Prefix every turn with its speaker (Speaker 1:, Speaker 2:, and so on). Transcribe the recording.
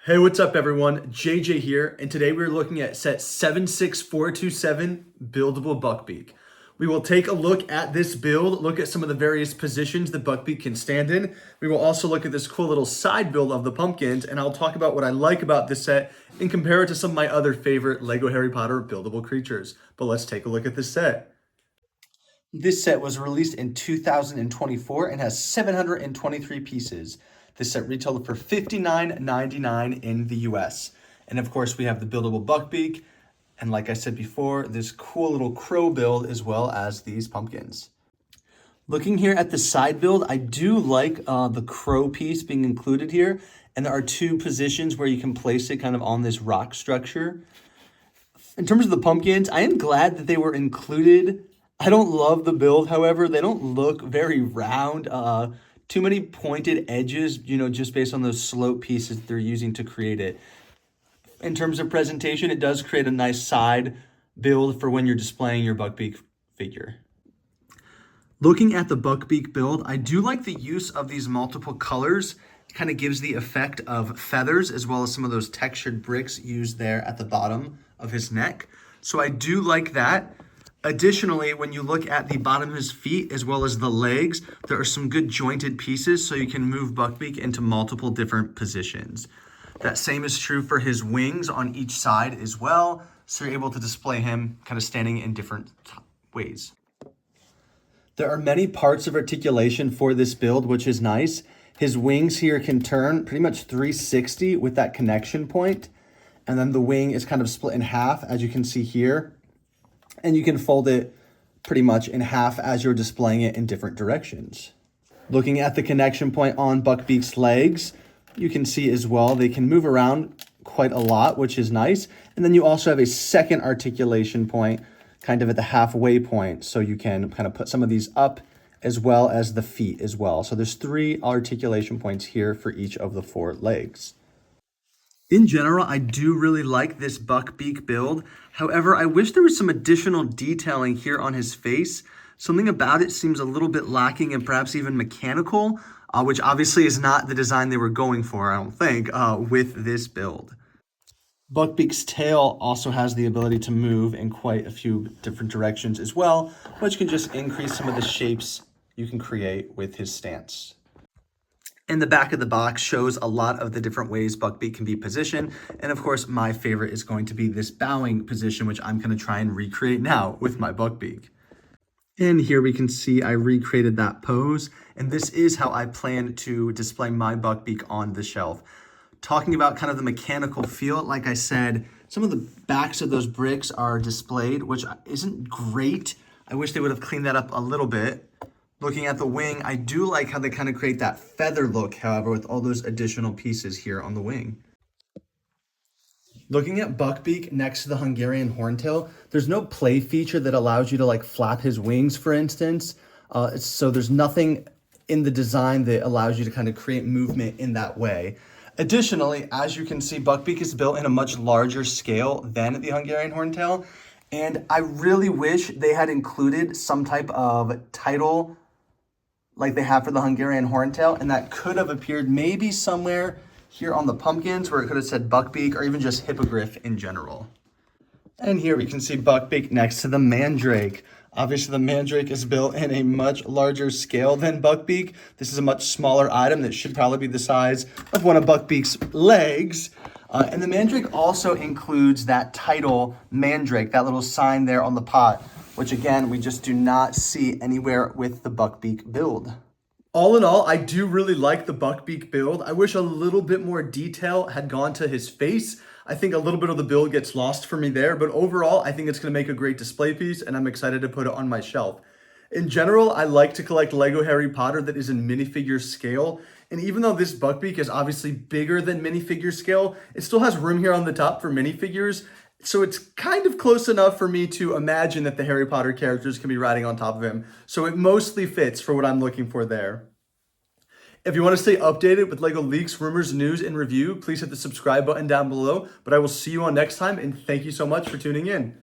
Speaker 1: Hey, what's up everyone? JJ here, and today we're looking at set 76427 Buildable Buckbeak. We will take a look at this build, look at some of the various positions that Buckbeak can stand in. We will also look at this cool little side build of the pumpkins, and I'll talk about what I like about this set and compare it to some of my other favorite LEGO Harry Potter buildable creatures. But let's take a look at this set. This set was released in 2024 and has 723 pieces. This set retailed for $59.99 in the US. And of course, we have the buildable Buckbeak. And like I said before, this cool little crow build as well as these pumpkins. Looking here at the side build, I do like the crow piece being included here. And there are two positions where you can place it kind of on this rock structure. In terms of the pumpkins, I am glad that they were included. I don't love the build, however. They don't look very round. Too many pointed edges, just based on those slope pieces they're using to create it. In terms of presentation, it does create a nice side build for when you're displaying your Buckbeak figure. Looking at the Buckbeak build, I do like the use of these multiple colors. It kind of gives the effect of feathers as well as some of those textured bricks used there at the bottom of his neck. So I do like that. Additionally, when you look at the bottom of his feet as well as the legs, there are some good jointed pieces so you can move Buckbeak into multiple different positions. That same is true for his wings on each side as well, so you're able to display him kind of standing in different ways. There are many parts of articulation for this build, which is nice. His wings here can turn pretty much 360 with that connection point, and then the wing is kind of split in half, as you can see here. And you can fold it pretty much in half as you're displaying it in different directions. Looking at the connection point on Buckbeak's legs, you can see as well, they can move around quite a lot, which is nice. And then you also have a second articulation point kind of at the halfway point. So you can kind of put some of these up as well as the feet as well. So there's 3 articulation points here for each of the 4 legs. In general, I do really like this Buckbeak build. However, I wish there was some additional detailing here on his face. Something about it seems a little bit lacking and perhaps even mechanical, which obviously is not the design they were going for, I don't think, with this build. Buckbeak's tail also has the ability to move in quite a few different directions as well, which can just increase some of the shapes you can create with his stance. And the back of the box shows a lot of the different ways Buckbeak can be positioned. And of course, my favorite is going to be this bowing position, which I'm going to try and recreate now with my Buckbeak. And here we can see I recreated that pose. And this is how I plan to display my Buckbeak on the shelf. Talking about kind of the mechanical feel, like I said, some of the backs of those bricks are displayed, which isn't great. I wish they would have cleaned that up a little bit. Looking at the wing, I do like how they kind of create that feather look, however, with all those additional pieces here on the wing. Looking at Buckbeak next to the Hungarian Horntail, there's no play feature that allows you to like flap his wings, for instance. So there's nothing in the design that allows you to kind of create movement in that way. Additionally, as you can see, Buckbeak is built in a much larger scale than the Hungarian Horntail. And I really wish they had included some type of title like they have for the Hungarian Horntail, and that could have appeared maybe somewhere here on the pumpkins where it could have said Buckbeak or even just Hippogriff in general. And here we can see Buckbeak next to the Mandrake. Obviously the Mandrake is built in a much larger scale than Buckbeak. This is a much smaller item that should probably be the size of one of Buckbeak's legs. And the Mandrake also includes that title Mandrake, that little sign there on the pot, which again, we just do not see anywhere with the Buckbeak build. All in all, I do really like the Buckbeak build. I wish a little bit more detail had gone to his face. I think a little bit of the build gets lost for me there, but overall, I think it's gonna make a great display piece and I'm excited to put it on my shelf. In general, I like to collect LEGO Harry Potter that is in minifigure scale. And even though this Buckbeak is obviously bigger than minifigure scale, it still has room here on the top for minifigures. So it's kind of close enough for me to imagine that the Harry Potter characters can be riding on top of him. So it mostly fits for what I'm looking for there. If you want to stay updated with LEGO leaks, rumors, news, and review, please hit the subscribe button down below. But I will see you on next time, and thank you so much for tuning in.